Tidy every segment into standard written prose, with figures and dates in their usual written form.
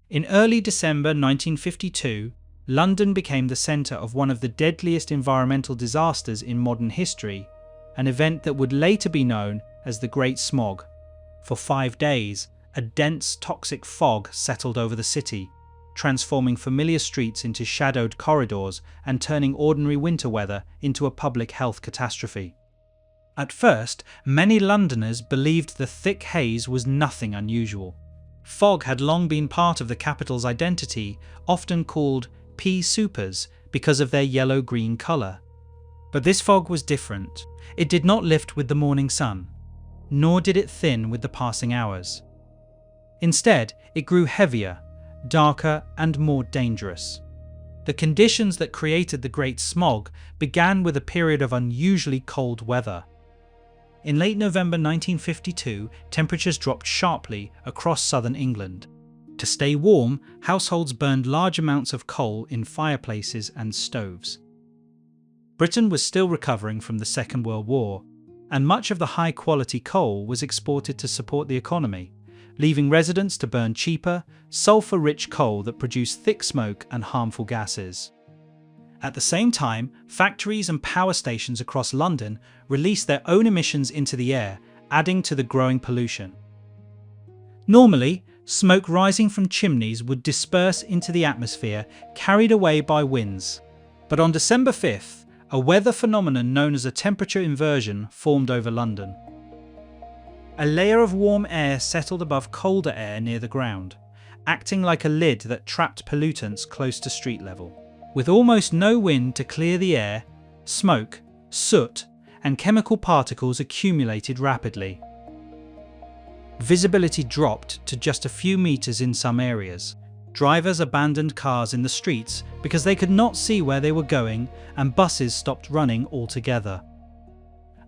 In early December 1952, London became the centre of one of the deadliest environmental disasters in modern history, an event that would later be known as the Great Smog. For 5 days, a dense, toxic fog settled over the city, transforming familiar streets into shadowed corridors and turning ordinary winter weather into a public health catastrophe. At first, many Londoners believed the thick haze was nothing unusual. Fog had long been part of the capital's identity, often called pea soupers because of their yellow-green colour. But this fog was different. It did not lift with the morning sun, nor did it thin with the passing hours. Instead, it grew heavier, darker and more dangerous. The conditions that created the Great Smog began with a period of unusually cold weather. In late November 1952, temperatures dropped sharply across southern England. To stay warm, households burned large amounts of coal in fireplaces and stoves. Britain was still recovering from the Second World War, and much of the high-quality coal was exported to support the economy, leaving residents to burn cheaper, sulphur-rich coal that produced thick smoke and harmful gases. At the same time, factories and power stations across London released their own emissions into the air, adding to the growing pollution. Normally, smoke rising from chimneys would disperse into the atmosphere, carried away by winds. But on December 5th, a weather phenomenon known as a temperature inversion formed over London. A layer of warm air settled above colder air near the ground, acting like a lid that trapped pollutants close to street level. With almost no wind to clear the air, smoke, soot, and chemical particles accumulated rapidly. Visibility dropped to just a few meters in some areas. Drivers abandoned cars in the streets because they could not see where they were going, and buses stopped running altogether.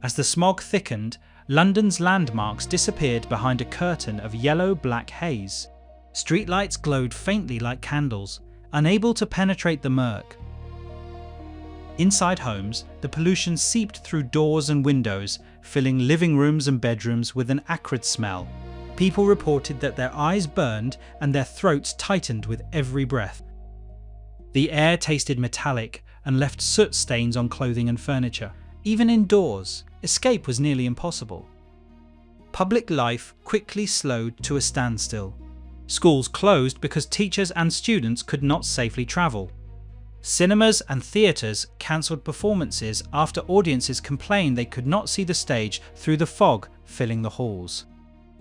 As the smog thickened, London's landmarks disappeared behind a curtain of yellow-black haze. Streetlights glowed faintly like candles, unable to penetrate the murk. Inside homes, the pollution seeped through doors and windows, filling living rooms and bedrooms with an acrid smell. People reported that their eyes burned and their throats tightened with every breath. The air tasted metallic and left soot stains on clothing and furniture. Even indoors, escape was nearly impossible. Public life quickly slowed to a standstill. Schools closed because teachers and students could not safely travel. Cinemas and theatres cancelled performances after audiences complained they could not see the stage through the fog filling the halls.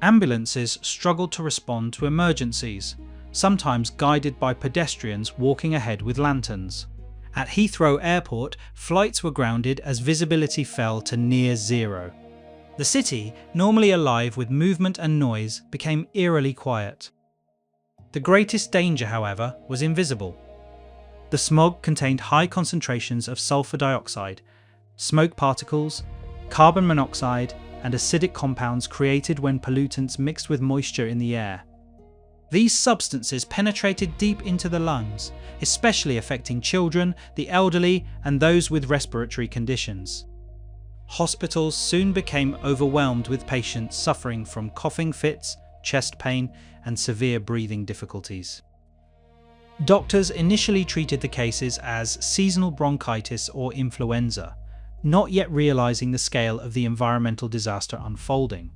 Ambulances struggled to respond to emergencies, sometimes guided by pedestrians walking ahead with lanterns. At Heathrow Airport, flights were grounded as visibility fell to near zero. The city, normally alive with movement and noise, became eerily quiet. The greatest danger, however, was invisible. The smog contained high concentrations of sulphur dioxide, smoke particles, carbon monoxide, and acidic compounds created when pollutants mixed with moisture in the air. These substances penetrated deep into the lungs, especially affecting children, the elderly, and those with respiratory conditions. Hospitals soon became overwhelmed with patients suffering from coughing fits, chest pain, and severe breathing difficulties. Doctors initially treated the cases as seasonal bronchitis or influenza, not yet realizing the scale of the environmental disaster unfolding.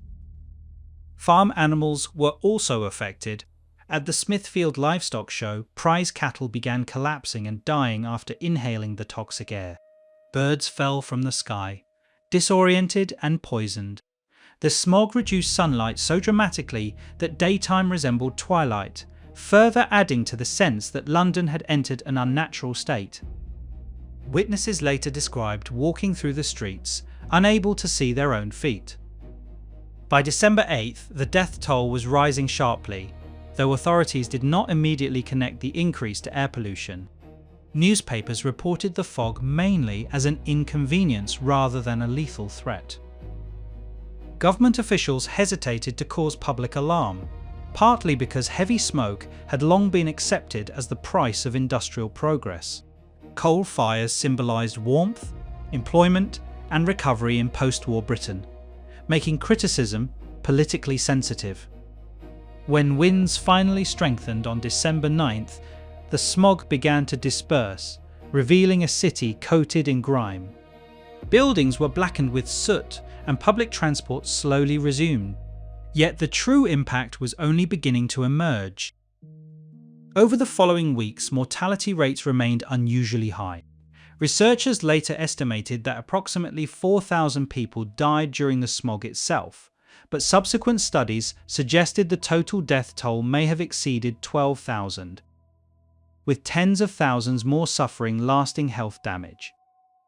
Farm animals were also affected. At the Smithfield Livestock Show, prize cattle began collapsing and dying after inhaling the toxic air. Birds fell from the sky, disoriented and poisoned. The smog reduced sunlight so dramatically that daytime resembled twilight, further adding to the sense that London had entered an unnatural state. Witnesses later described walking through the streets, unable to see their own feet. By December 8th, the death toll was rising sharply, though authorities did not immediately connect the increase to air pollution. Newspapers reported the fog mainly as an inconvenience rather than a lethal threat. Government officials hesitated to cause public alarm, partly because heavy smoke had long been accepted as the price of industrial progress. Coal fires symbolised warmth, employment, and recovery in post-war Britain, making criticism politically sensitive. When winds finally strengthened on December 9th, the smog began to disperse, revealing a city coated in grime. Buildings were blackened with soot, and public transport slowly resumed. Yet the true impact was only beginning to emerge. Over the following weeks, mortality rates remained unusually high. Researchers later estimated that approximately 4,000 people died during the smog itself, but subsequent studies suggested the total death toll may have exceeded 12,000, with tens of thousands more suffering lasting health damage.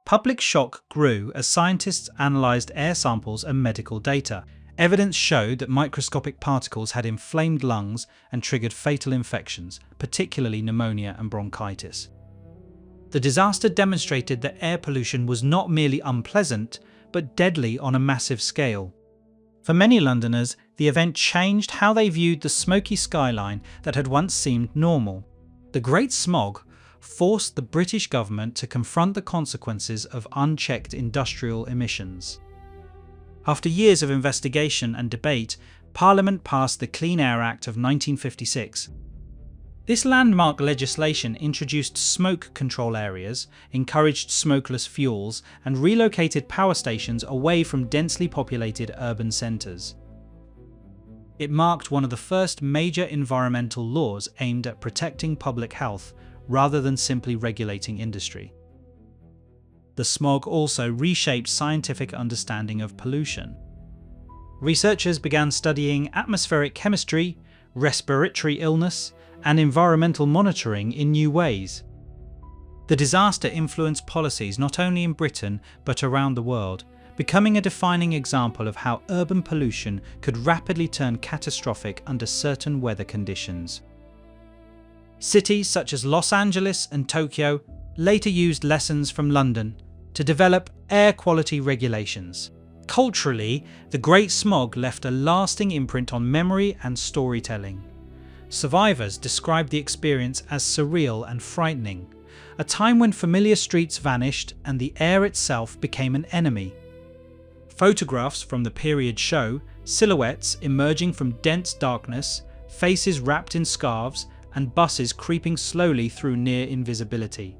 Public shock grew as scientists analysed air samples and medical data. Evidence showed that microscopic particles had inflamed lungs and triggered fatal infections, particularly pneumonia and bronchitis. The disaster demonstrated that air pollution was not merely unpleasant, but deadly on a massive scale. For many Londoners, the event changed how they viewed the smoky skyline that had once seemed normal. The Great Smog forced the British government to confront the consequences of unchecked industrial emissions. After years of investigation and debate, Parliament passed the Clean Air Act of 1956. This landmark legislation introduced smoke control areas, encouraged smokeless fuels, and relocated power stations away from densely populated urban centres. It marked one of the first major environmental laws aimed at protecting public health rather than simply regulating industry. The smog also reshaped scientific understanding of pollution. Researchers began studying atmospheric chemistry, respiratory illness, and environmental monitoring in new ways. The disaster influenced policies not only in Britain but around the world, becoming a defining example of how urban pollution could rapidly turn catastrophic under certain weather conditions. Cities such as Los Angeles and Tokyo later used lessons from London to develop air quality regulations. Culturally, the Great Smog left a lasting imprint on memory and storytelling. Survivors described the experience as surreal and frightening, a time when familiar streets vanished and the air itself became an enemy. Photographs from the period show silhouettes emerging from dense darkness, faces wrapped in scarves, and buses creeping slowly through near invisibility.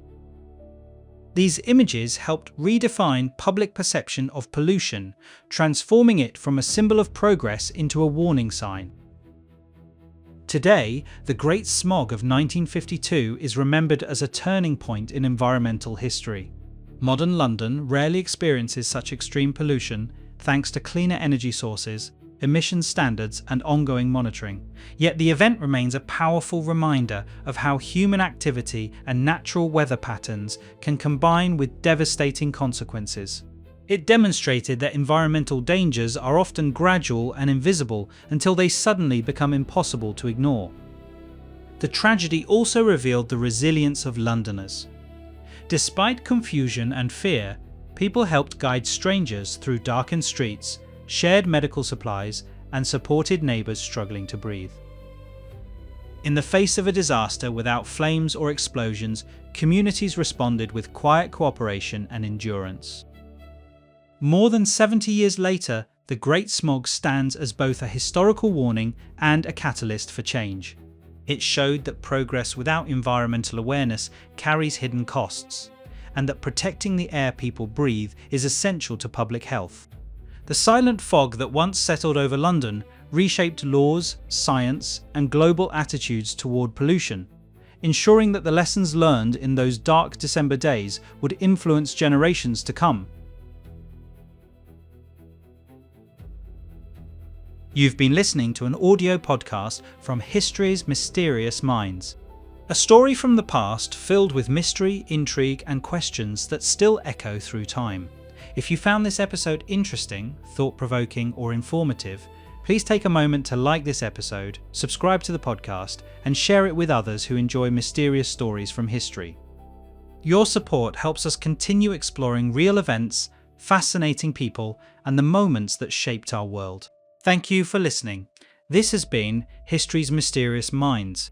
These images helped redefine public perception of pollution, transforming it from a symbol of progress into a warning sign. Today, the Great Smog of 1952 is remembered as a turning point in environmental history. Modern London rarely experiences such extreme pollution thanks to cleaner energy sources, emissions standards, and ongoing monitoring. Yet the event remains a powerful reminder of how human activity and natural weather patterns can combine with devastating consequences. It demonstrated that environmental dangers are often gradual and invisible until they suddenly become impossible to ignore. The tragedy also revealed the resilience of Londoners. Despite confusion and fear, people helped guide strangers through darkened streets, shared medical supplies, and supported neighbours struggling to breathe. In the face of a disaster without flames or explosions, communities responded with quiet cooperation and endurance. More than 70 years later, the Great Smog stands as both a historical warning and a catalyst for change. It showed that progress without environmental awareness carries hidden costs, and that protecting the air people breathe is essential to public health. The silent fog that once settled over London reshaped laws, science, and global attitudes toward pollution, ensuring that the lessons learned in those dark December days would influence generations to come. You've been listening to an audio podcast from History's Mysterious Minds, a story from the past filled with mystery, intrigue, and questions that still echo through time. If you found this episode interesting, thought-provoking, or informative, please take a moment to like this episode, subscribe to the podcast, and share it with others who enjoy mysterious stories from history. Your support helps us continue exploring real events, fascinating people, and the moments that shaped our world. Thank you for listening. This has been History's Mysterious Minds.